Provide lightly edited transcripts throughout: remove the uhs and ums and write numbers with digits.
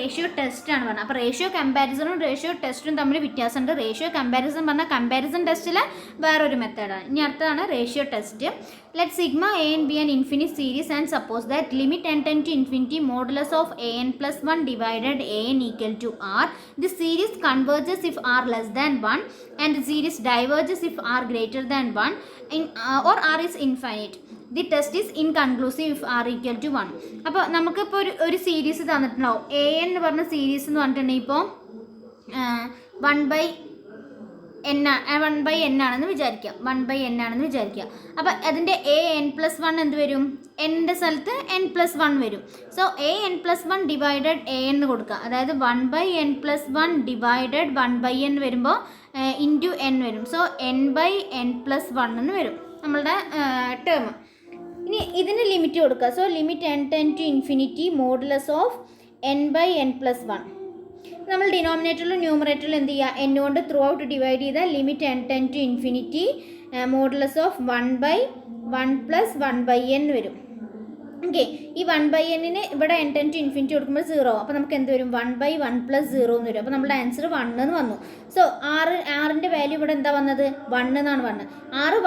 Ratio test ആണ് പറഞ്ഞത്. അപ്പോൾ റേഷ്യോ കമ്പാരിസണും റേഷ്യോ ടെസ്റ്റും തമ്മിൽ വ്യത്യാസമുണ്ട്. റേഷ്യോ കമ്പാരിസൺ പറഞ്ഞാൽ കമ്പാരിസൺ ടെസ്റ്റിൽ വേറൊരു മെത്തേഡാണ്. ഇനി അടുത്തതാണ് ratio test. Let sigma a and b an infinite series and suppose that limit n tend to infinity modulus of a n plus 1 divided a n equal to r. The series converges if r less than 1 and the series diverges if r greater than 1 or r is infinite. The test is inconclusive if r equal to 1. അപ്പോൾ നമുക്കിപ്പോൾ ഒരു series തന്നിട്ടുണ്ടാവും. A എന്ന് പറഞ്ഞ series എന്ന് പറഞ്ഞിട്ടുണ്ടെങ്കിൽ ഇപ്പോൾ 1/n ആണെന്ന് വിചാരിക്കുക. 1/n ആണെന്ന് വിചാരിക്കുക. അപ്പോൾ അതിൻ്റെ an+1 എന്ത് വരും? എൻ്റെ സ്ഥലത്ത് n+1 വരും. സോ an+1 ഡിവൈഡഡ് a എന്ന് കൊടുക്കുക. അതായത് 1/n+1 ഡിവൈഡഡ് 1/n വരുമ്പോൾ ഇൻറ്റു n വരും. സോ n/n+1 എന്ന് വരും നമ്മളുടെ ടേം. ഇനി ഇതിന് ലിമിറ്റ് കൊടുക്കുക. So limit n ten to infinity modulus of n/n+1. നമ്മൾ ഡിനോമിനേറ്ററിലും ന്യൂമറേറ്ററിലും എന്ത് ചെയ്യുക? n കൊണ്ട് ത്രൂ ഔട്ട് ഡിവൈഡ് ചെയ്താൽ limit n ten to infinity modulus of 1/1 + 1/n വരും. ഓക്കെ, ഈ 1/n ഇവിടെ n ടെൻ ടു ഇൻഫിനിറ്റി കൊടുക്കുമ്പോൾ 0. അപ്പോൾ നമുക്ക് എന്ത് വരും? 1/1 + 0 എന്ന് വരും. അപ്പോൾ നമ്മുടെ ആൻസർ 1 എന്ന് വന്നു. സോ ആറിൻ്റെ വാല്യൂ ഇവിടെ എന്താ വന്നത്? 1 എന്നാണ് വന്നത്.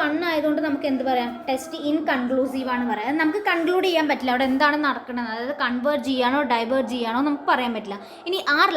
1 ആയതുകൊണ്ട് നമുക്ക് എന്ത് പറയാം? ടെസ്റ്റ് ഇൻകൺക്ലൂസീവ് ആണ് പറയാം. അത് നമുക്ക് കൺക്ലൂഡ് ചെയ്യാൻ പറ്റില്ല അവിടെ എന്താണ് നടക്കുന്നത്. അതായത് കൺവേർജ് ചെയ്യാനോ ഡൈവേർജ് ചെയ്യാനോ നമുക്ക് പറയാൻ പറ്റില്ല. ഇനി r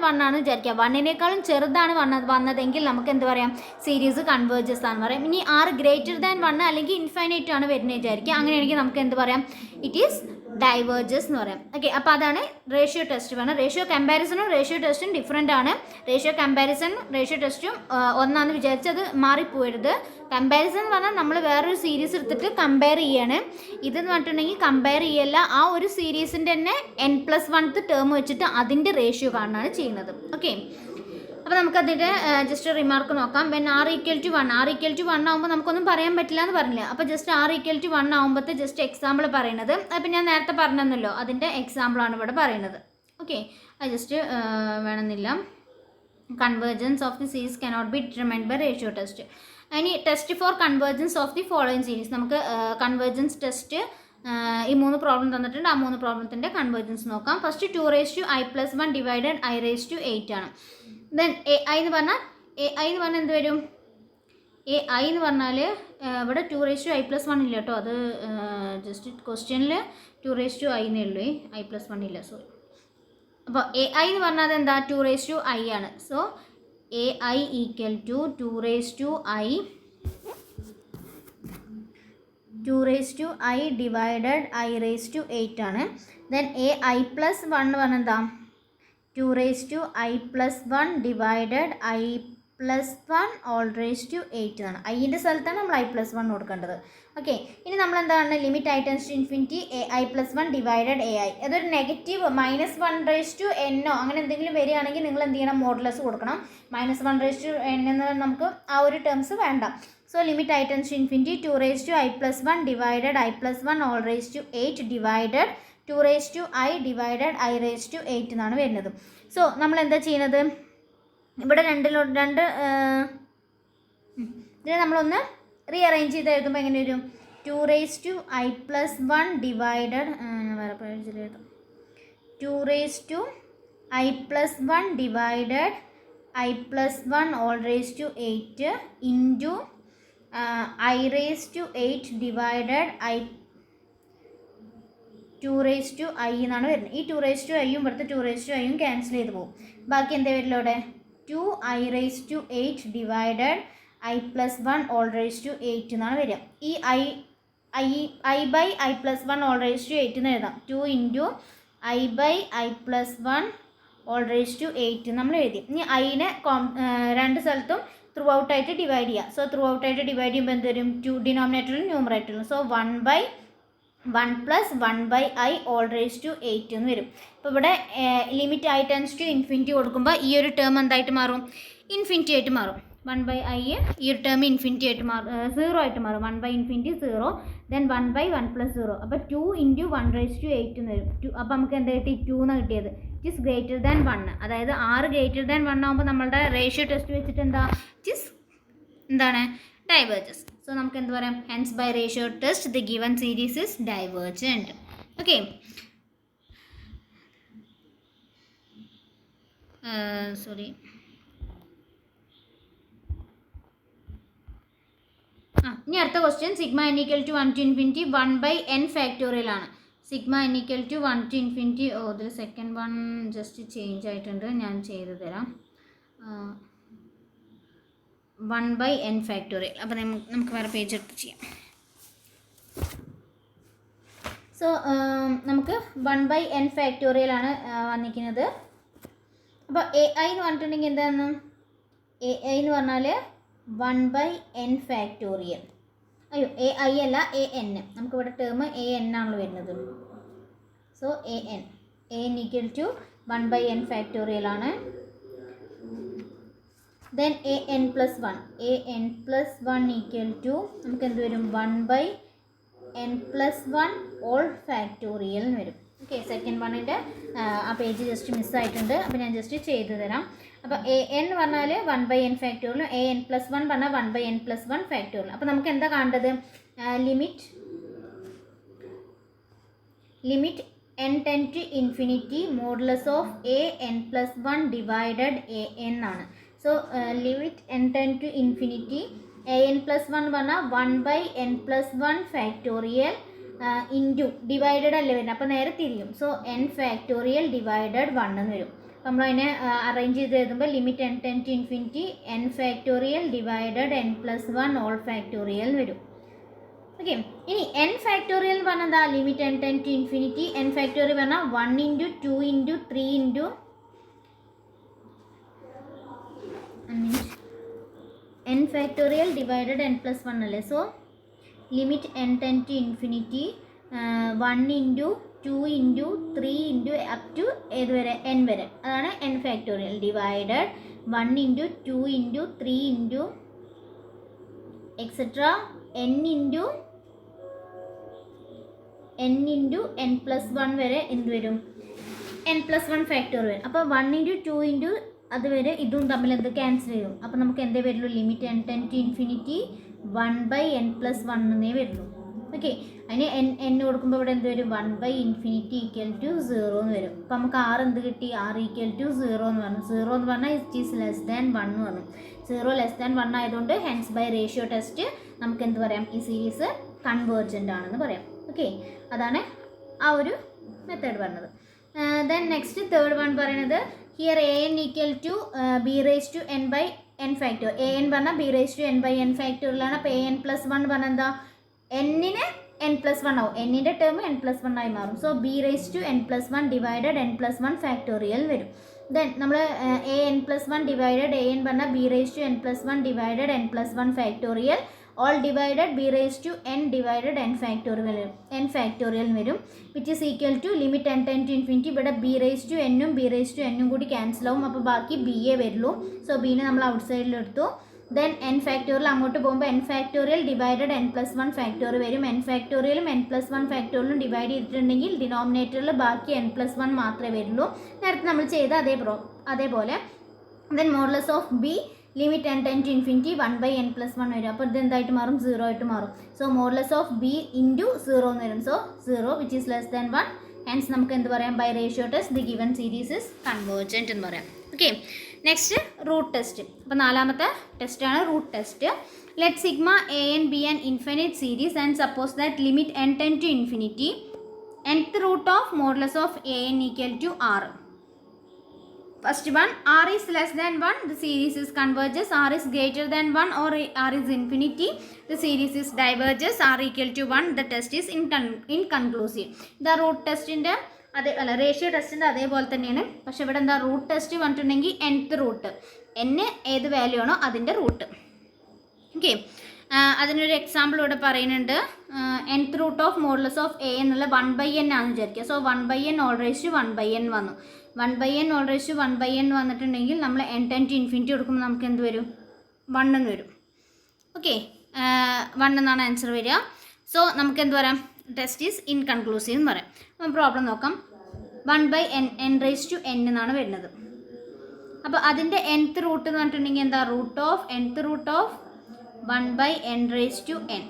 1 ആണ് വിചാരിക്കുക. 1നേക്കാളും ചെറുതാണ് വന്നതെങ്കിൽ നമുക്ക് എന്ത് പറയാം? സീരീസ് കൺവേർജസ് ആണ് പറയാം. ഇനി r 1 അല്ലെങ്കിൽ ഇൻഫൈനൈറ്റ് ആണ് വരുന്നത് വിചാരിക്കുക. അങ്ങനെയാണെങ്കിൽ നമുക്ക് എന്ത് പറയാം? ഇറ്റ് ഈസ് ഡൈവേർജസ് എന്ന് പറയാം. ഓക്കെ, അപ്പോൾ അതാണ് റേഷ്യോ ടെസ്റ്റ് പറഞ്ഞത്. റേഷ്യോ കമ്പാരിസണും റേഷ്യോ ടെസ്റ്റും ഡിഫറെൻ്റ് ആണ്. റേഷ്യോ കമ്പാരിസൺ റേഷ്യോ ടെസ്റ്റും ഒന്നാണെന്ന് വിചാരിച്ചത് മാറിപ്പോരുത്. കമ്പാരിസൺ എന്ന് പറഞ്ഞാൽ നമ്മൾ വേറൊരു സീരീസ് എടുത്തിട്ട് കമ്പയർ ചെയ്യാണ്. ഇതെന്ന് പറഞ്ഞിട്ടുണ്ടെങ്കിൽ കമ്പയർ ചെയ്യല്ല, ആ ഒരു സീരീസിൻ്റെ തന്നെ n+1 ടേം വെച്ചിട്ട് അതിൻ്റെ റേഷ്യോ കാണുകയാണ് ചെയ്യുന്നത്. ഓക്കെ, അപ്പോൾ നമുക്കതിൻ്റെ ജസ്റ്റ് റിമാർക്ക് നോക്കാം. വെൻ r=1 ആകുമ്പോൾ നമുക്കൊന്നും പറയാൻ പറ്റില്ല എന്ന് പറഞ്ഞില്ല. അപ്പോൾ ജസ്റ്റ് r=1 ആകുമ്പോഴത്തെ ജസ്റ്റ് എക്സാമ്പിൾ പറയുന്നത്. അപ്പോൾ ഞാൻ നേരത്തെ പറഞ്ഞല്ലോ അതിൻ്റെ എക്സാമ്പിളാണ് ഇവിടെ പറയുന്നത്. ഓക്കെ, അത് ജസ്റ്റ് വേണമെന്നില്ല. Convergence of the series cannot be determined by ratio test. ഇനി test for convergence of the following series. നമുക്ക് കൺവേർജൻസ് ടെസ്റ്റ് ഈ 3 പ്രോബ്ലം തന്നിട്ടുണ്ട്. ആ 3 പ്രോബ്ലത്തിൻ്റെ കൺവേർജൻസ് നോക്കാം. ഫസ്റ്റ് 2i+1 ഡിവൈഡഡ് i⁸ ആണ്. ദെൻ ai എന്ന് പറഞ്ഞാൽ എന്ത് വരും? ai എന്ന് പറഞ്ഞാൽ ഇവിടെ 2i+1 ഇല്ല കേട്ടോ. അത് ജസ്റ്റ് ക്വസ്റ്റ്യനിൽ 2i എന്നേ ഉള്ളൂ, i+1 ഇല്ല, സോറി. അപ്പോൾ ai എന്ന് പറഞ്ഞാൽ അതെന്താ? 2i ആണ്. So ai = 2i divided i⁸ ആണ്. ദെൻ ai+1 പറഞ്ഞെന്താ? 2i+1 ഡിവൈഡഡ് i+1 എന്നാണ്. ഐൻ്റെ സ്ഥലത്താണ് നമ്മൾ i+1 കൊടുക്കേണ്ടത്. ഓക്കെ, ഇനി നമ്മൾ എന്താണ്? Limit i tends to infinity ai+1 divided ai. അതൊരു നെഗറ്റീവ് -1/n അങ്ങനെ എന്തെങ്കിലും വരികയാണെങ്കിൽ നിങ്ങൾ എന്ത് ചെയ്യണം? മോഡുലസ് കൊടുക്കണം. -1/n എന്ന് നമുക്ക് ആ ഒരു ടേംസ് വേണ്ട. So limit i tends to infinity 2i+1 divided i+1 divided 2i divided i⁸ എന്നാണ് വരുന്നത്. സോ നമ്മൾ എന്താ ചെയ്യുന്നത്? ഇവിടെ ഇതിനെ നമ്മളൊന്ന് റീഅറേഞ്ച് ചെയ്ത് എഴുതുമ്പോൾ എങ്ങനെ വരും? 2i+1 ഡിവൈഡഡ് വേറെ പേജിൽ എഴുതാം. 2i+1 divided i+1 into i⁸ divided 2i എന്നാണ് വരുന്നത്. ഈ 2iയും ഇവിടുത്തെ 2iയും ക്യാൻസൽ ചെയ്ത് പോകും. ബാക്കി എന്താ വരില്ല ഇവിടെ? 2i⁸ ഡിവൈഡഡ് i+1 എന്നാണ് വരിക. ഈ i/i+1 എന്ന് എഴുതാം. 2 ഇൻറ്റു i/i+1 നമ്മൾ എഴുതി. ഇനി ഐനെ രണ്ട് സ്ഥലത്തും ത്രൂ ഔട്ടായിട്ട് ഡിവൈഡ് ചെയ്യുക. സോ ത്രൂ ഔട്ടായിട്ട് ഡിവൈഡ് ചെയ്യുമ്പോൾ എന്ത് വരും? 2 ഡിനോമിനേറ്ററിലും ന്യൂമറേറ്ററിലും. സോ 1/1 + 1/i⁸ എന്ന് വരും. അപ്പോൾ ഇവിടെ limit i tends to infinity കൊടുക്കുമ്പോൾ ഈ ഒരു ടേം എന്തായിട്ട് മാറും? ഇൻഫിനിറ്റി ആയിട്ട് മാറും. 1/i ഈ ഒരു ടേം ഇൻഫിനിറ്റി ആയിട്ട് മാറും, 0 ആയിട്ട് മാറും. 1/∞ 0, ദെൻ 1/1 + 0. അപ്പോൾ 2 ഇൻറ്റു 1⁸ എന്ന് വരും. അപ്പോൾ നമുക്ക് എന്താ കിട്ടി? 2 എന്നാണ് കിട്ടിയത്. It is greater than 1. അതായത് r>1 ആകുമ്പോൾ നമ്മളുടെ റേഷ്യോ ടെസ്റ്റ് വെച്ചിട്ട് എന്താ? ഇറ്റ് ഈസ് എന്താണ്? ഡൈവേർജസ്. സോ നമുക്ക് എന്ത് പറയാം? Hence by ratio test the given series is divergent. Okay, sorry, ഇനി അടുത്ത question sigma n equal to 1 to infinity 1/n factorial ആണ്. Sigma n equal to 1 to infinity, ഇതിൽ സെക്കൻഡ് വൺ ജസ്റ്റ് ചേഞ്ച് ആയിട്ടുണ്ട്, ഞാൻ ചെയ്തു തരാം. 1/n factorial. അപ്പോൾ നമുക്ക് വേറെ പേജ് എടുത്ത് ചെയ്യാം. സോ നമുക്ക് 1/n ഫാക്ടോറിയൽ ആണ് വന്നിരിക്കുന്നത്. അപ്പോൾ എ ഐ എന്ന് പറഞ്ഞിട്ടുണ്ടെങ്കിൽ എന്താണ്? എ ഐ എന്ന് പറഞ്ഞാൽ 1/n ഫാക്ടോറിയൽ. അയ്യോ, എ ഐ അല്ല, എ എൻ. നമുക്കിവിടെ ടേം എ എൻ ആണല്ലോ വരുന്നത്. So A N equal to 1/n factorial ആണ്. Then A N plus 1 equal to നമുക്ക് എന്ത് വരും? 1/n പ്ലസ് 1 ഓൾ ഫാക്ടോറിയൽ എന്ന് വരും. ഓക്കെ, സെക്കൻഡ് വണ്ണിൻ്റെ ആ പേജ് ജസ്റ്റ് മിസ്സായിട്ടുണ്ട്. അപ്പോൾ ഞാൻ ജസ്റ്റ് ചെയ്തു തരാം. അപ്പോൾ എ എൻ പറഞ്ഞാൽ 1/n ഫാക്ടോറിയലും എ എൻ പ്ലസ് 1 പറഞ്ഞാൽ 1/n പ്ലസ് 1 ഫാക്ടോറിയലും. അപ്പോൾ നമുക്ക് എന്താ കാണേണ്ടത്? Limit n ten to infinity modulus of A N plus 1 divided A N ആണ്. So limit n ten to infinity A N plus 1 പറഞ്ഞാൽ 1/n plus 1 factorial into divided അല്ലേ വരുന്നത്, അപ്പോൾ നേരെ തിരിയും. സോ n ഫാക്ടോറിയൽ ഡിവൈഡഡ് 1 എന്ന് വരും. നമ്മളതിനെ അറേഞ്ച് ചെയ്ത് എഴുതുമ്പോൾ limit n ten to infinity n factorial divided n plus 1 whole factorial വരും. ഓക്കെ, ഇനി n ഫാക്ടോറിയൽ എന്ന് പറഞ്ഞാൽ എന്താ? Limit n ten to infinity n factorial പറഞ്ഞാൽ 1 into 2 into 3 into n factorial divided n plus 1 അല്ലേ. So limit n ten to infinity 1 into 2 into 3 into up to ഏത് വരെ? n വരെ. അതാണ് n factorial divided 1 into 2 into 3 into etcetera n into n plus 1 വരെ എന്ത് വരും? n plus 1 factorial. അപ്പോൾ 1 into 2 into അതുവരെ ഇതും തമ്മിൽ എന്ത് ക്യാൻസൽ ചെയ്യും? അപ്പോൾ നമുക്ക് എന്തേ വരുള്ളൂ? Limit n ten to infinity 1/n plus 1 എന്നേ വരുള്ളൂ. ഓക്കെ, അതിന് n കൊടുക്കുമ്പോൾ ഇവിടെ എന്ത് വരും? 1/infinity ഈക്വൽ ടു 0 എന്ന് വരും. അപ്പോൾ നമുക്ക് r എന്ത് കിട്ടി? r ഈക്വൽ ടു 0 എന്ന് പറഞ്ഞു. 0 എന്ന് പറഞ്ഞാൽ ഇറ്റ് ഈസ് ലെസ് ദാൻ 1 എന്ന് പറഞ്ഞു. 0 ലെസ് ദാൻ 1 ആയതുകൊണ്ട് ഹെൻസ് ബൈ റേഷ്യോ ടെസ്റ്റ് നമുക്ക് എന്ത് പറയാം? ഈ സീരീസ് കൺവേർജൻ്റ് ആണെന്ന് പറയാം. ഓക്കെ, അതാണ് ആ ഒരു മെത്തേഡ് പറഞ്ഞത്. ദെൻ നെക്സ്റ്റ് തേർഡ് വൺ പറയുന്നത് here A N equal to B raise to n by n factor. A N പറഞ്ഞാൽ B raise to n by n ഫാക്ടോറിയലാണ്. അപ്പോൾ എ എൻ പ്ലസ് 1 പറഞ്ഞാൽ എന്താ? എന്നിന് n പ്ലസ് 1 ആവും. എന്നിൻ്റെ ടേം n പ്ലസ് 1 ആയി മാറും. So B raise to n plus 1 divided n plus 1 factorial വരും. ദെൻ നമ്മൾ A N plus 1 divided A N പറഞ്ഞാൽ B raise to n plus 1 divided n plus 1 factorial all divided B raise to n divided n factorial വരും. Which is equal to limit n ten to infinity. ഇവിടെ B raise to എന്നും B raise to എന്നും കൂടി cancel ആവും. അപ്പോൾ ബാക്കി B A വരുള്ളൂ. So ബീനെ നമ്മൾ ഔട്ട് സൈഡിലെടുത്തു. ദെൻ n ഫാക്ടോറിയൽ അങ്ങോട്ട് പോകുമ്പോൾ n factorial divided n plus 1 factorial വരും. n ഫാക്ടോറിയലും n പ്ലസ് 1 ഫാക്ടോറിയലും ഡിവൈഡ് ചെയ്തിട്ടുണ്ടെങ്കിൽ ഡിനോമിനേറ്ററിൽ ബാക്കി n പ്ലസ് 1 മാത്രമേ വരുള്ളൂ. നേരത്തെ നമ്മൾ ചെയ്ത അതേപോലെ. Then modulus of B limit n ten to infinity 1/n plus 1 വരും. അപ്പോൾ ഇത് എന്തായിട്ട് മാറും? 0 ആയിട്ട് മാറും. So modulus of B into 0 എന്ന് വരും. So 0 which is less than 1. Hence നമുക്ക് എന്ത് പറയാം? By ratio test the given series is convergent എന്ന് പറയാം. Okay, next root test. അപ്പോൾ നാലാമത്തെ ടെസ്റ്റാണ് root test. Let sigma A N be an infinite series and suppose that limit n ten to infinity nth root of modulus of A N equal to r. First one, r is less than 1, the series is converges. R is greater than 1 or r is infinity, the series is diverges. R equal to 1, the test is inconclusive. The root test in the ratio ടെസ്റ്റിൻ്റെ അതേപോലെ തന്നെയാണ്. പക്ഷേ ഇവിടെ എന്താ? Root test പറഞ്ഞിട്ടുണ്ടെങ്കിൽ nth root, n ഏത് value ആണോ അതിൻ്റെ റൂട്ട്. ഓക്കെ, അതിനൊരു എക്സാമ്പിൾ ഇവിടെ പറയുന്നുണ്ട്. nth root of modulus of A എന്നുള്ള 1/n ആണെന്ന് വിചാരിക്കുക. So 1/n whole raise to 1/n വന്നു. 1/n whole raise to 1/n വന്നിട്ടുണ്ടെങ്കിൽ നമ്മൾ n ടെൻ ടു ഇൻഫിനിറ്റി കൊടുക്കുമ്പോൾ നമുക്ക് എന്ത് വരും? 1 എന്ന് വരും. ഓക്കെ, 1 എന്നാണ് ആൻസർ വരിക. സോ നമുക്ക് എന്ത് പറയാം? ടെസ്റ്റ് ഈസ് ഇൻകൺക്ലൂസീവ് എന്ന് പറയാം. അപ്പം പ്രോബ്ലം നോക്കാം. 1/n n raise to n എന്നാണ് വരുന്നത്. അപ്പോൾ അതിൻ്റെ nth റൂട്ട് എന്ന് പറഞ്ഞിട്ടുണ്ടെങ്കിൽ എന്താ? nth root of 1/n raise to n.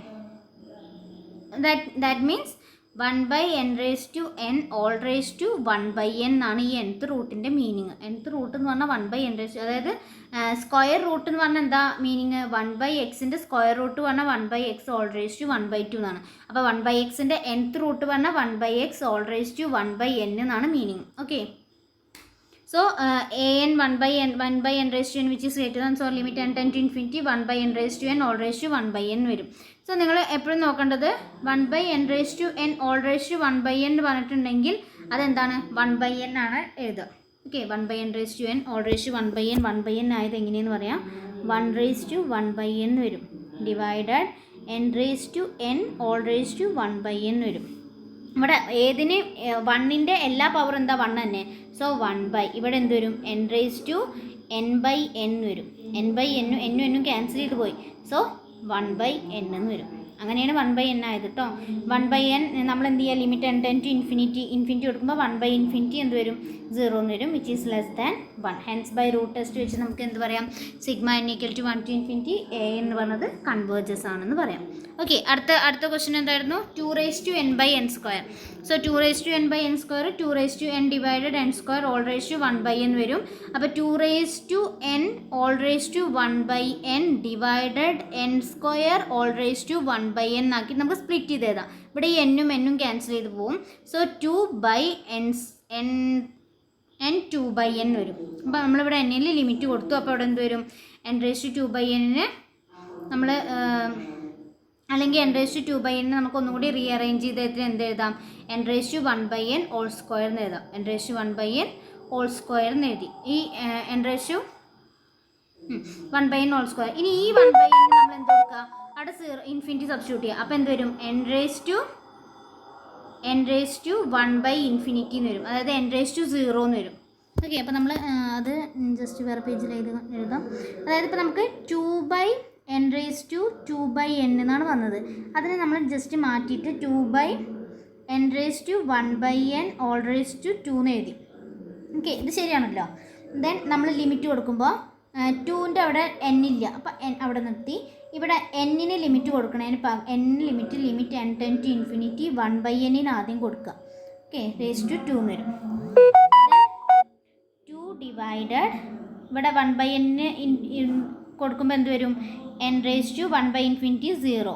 That means 1/n all raised to 1/n എന്നാണ് ഈ nth റൂട്ടിൻ്റെ മീനിങ്. nth റൂട്ട് എന്ന് പറഞ്ഞാൽ 1/n, അതായത് സ്ക്വയർ റൂട്ട് എന്ന് പറഞ്ഞാൽ എന്താ മീനിങ്? 1/xൻ്റെ സ്ക്വയർ റൂട്ട് പറഞ്ഞാൽ 1/x all raised to 1/2 എന്നാണ്. അപ്പോൾ 1/xൻ്റെ nth റൂട്ട് പറഞ്ഞാൽ 1/x all raised to 1/n എന്നാണ് meaning. Okay, so an 1/n raised to n which is greater than, so limit n tend to infinity 1/n raised to n all raised to 1/n വരും. So നിങ്ങൾ എപ്പോഴും നോക്കേണ്ടത് 1/n raised to n all raised to 1/n എന്ന് പറഞ്ഞിട്ടുണ്ടെങ്കിൽ അതെന്താണ്? 1/n ആണ് എഴുതുക. Okay, 1/n raised to n all raised to 1/n ആയത് എങ്ങനെയെന്ന് പറയാം. 1 raised to 1/n വരും, divided n raised to n all raised to 1/n വരും. ഇവിടെ ഏതിന് 1ൻ്റെ എല്ലാ പവർ എന്താ? 1 തന്നെ. സോ 1/, ഇവിടെ എന്ത് വരും? n raised to n/n വരും. n/n ക്യാൻസൽ ചെയ്ത് പോയി. സോ 1/n എന്ന് വരും. അങ്ങനെയാണ് 1/n ആയത് കേട്ടോ. 1/n നമ്മൾ എന്ത് ചെയ്യുക? Limit n ten to infinity കൊടുക്കുമ്പോൾ 1/∞ എന്ത് വരും? 0 എന്ന് വരും, which is less than 1. Hence by root test വെച്ച് നമുക്ക് എന്ത് പറയാം? Sigma n = 1 to infinity a എന്ന് പറഞ്ഞത് കൺവേർജസ് ആണെന്ന് പറയാം. ഓക്കെ, അടുത്ത ക്വസ്റ്റ്യൻ എന്തായിരുന്നു? 2 raised to n/n². So 2 raised to n/n², 2 raised to n divided n² all raised to 1/n വരും. അപ്പോൾ 2 raised to n all raised to 1/n divided n² all raised to 1/n ആക്കി നമുക്ക് split ചെയ്ത് എഴുതാം. ഇവിടെ ഈ n cancel ചെയ്ത് പോവും. സോ 2/n 2/n വരും. അപ്പോൾ നമ്മളിവിടെ n-ൽ ലിമിറ്റ് കൊടുത്തു. അപ്പോൾ ഇവിടെ എന്ത് വരും? n raised to 2/n നമ്മൾ അല്ലെങ്കിൽ n raised to 2/n നമുക്ക് ഒന്നുകൂടി റീഅറേഞ്ച് ചെയ്തിട്ട് എന്ത് എഴുതാം? n raised to 1/n all² എന്ന് എഴുതാം. n raised to 1/n all² എന്ന് എഴുതി. ഈ n raised to 1/n all². ഇനി ഈ 1/n നമ്മൾ എന്ത് കൊടുക്കുക? അവിടെ ഇൻഫിനിറ്റി സബ്സ്റ്റിറ്റ്യൂട്ട് ചെയ്യുക. അപ്പോൾ എന്ത് വരും? n raised to 1/∞ എന്ന് വരും, അതായത് n raised to 0 എന്ന് വരും. ഓക്കെ, അപ്പോൾ നമ്മൾ അത് ജസ്റ്റ് വേറെ പേജിൽ എഴുതാം. അതായത് ഇപ്പോൾ നമുക്ക് 2/n raised to 2/n എന്നാണ് വന്നത്. അതിനെ നമ്മൾ ജസ്റ്റ് മാറ്റിയിട്ട് 2/n raised to 1/n all raised to 2 എന്ന് എഴുതി. ഓക്കെ, ഇത് ശരിയാണല്ലോ. ദെൻ നമ്മൾ ലിമിറ്റ് കൊടുക്കുമ്പോൾ 2ൻ്റെ അവിടെ n ഇല്ല, അപ്പോൾ n അവിടെ നിർത്തി. ഇവിടെ n-ന് ലിമിറ്റ് കൊടുക്കണതിന് limit n ten to infinity 1/n ആദ്യം കൊടുക്കുക. ഓക്കെ, raised to 2 എന്ന് വരും. 2 ഡിവൈഡഡ് ഇവിടെ 1/n കൊടുക്കുമ്പോൾ എന്ത് വരും? n raised to 1/∞ 0,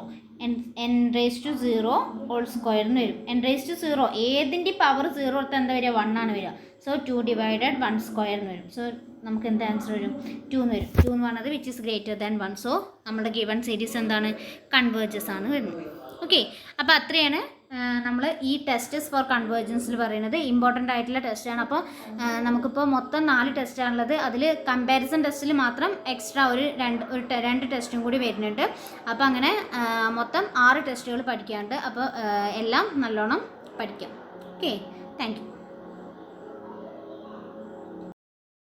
n raised to 0 all² എന്ന് വരും. n raised to 0 ഏതിൻ്റെ പവർ 0 എടുത്താൽ എന്താ വരിക? 1 ആണ് വരിക. സോ 2 ഡിവൈഡഡ് 1² എന്ന് വരും. സോ നമുക്ക് എന്ത് ആൻസർ വരും? 2 എന്ന് വരും. 2 എന്ന് പറഞ്ഞത് which is greater than 1. So നമ്മുടെ ഗിവൺ സീരീസ് എന്താണ്? കൺവേർജസ് ആണ് വരുന്നത്. ഓക്കെ, അപ്പോൾ അത്രയാണ് നമ്മൾ ഈ ടെസ്റ്റസ് ഫോർ കൺവേർജൻസിൽ പറയുന്നത്. ഇമ്പോർട്ടൻ്റ് ആയിട്ടുള്ള ടെസ്റ്റാണ്. അപ്പോൾ നമുക്കിപ്പോൾ മൊത്തം 4 ടെസ്റ്റാണുള്ളത്. അതിൽ കമ്പാരിസൺ ടെസ്റ്റിൽ മാത്രം എക്സ്ട്രാ ഒരു രണ്ട് ടെസ്റ്റും കൂടി വരുന്നുണ്ട്. അപ്പോൾ അങ്ങനെ മൊത്തം 6 ടെസ്റ്റുകൾ പഠിക്കാനുണ്ട്. അപ്പോൾ എല്ലാം നല്ലോണം പഠിക്കാം. Okay, thank you.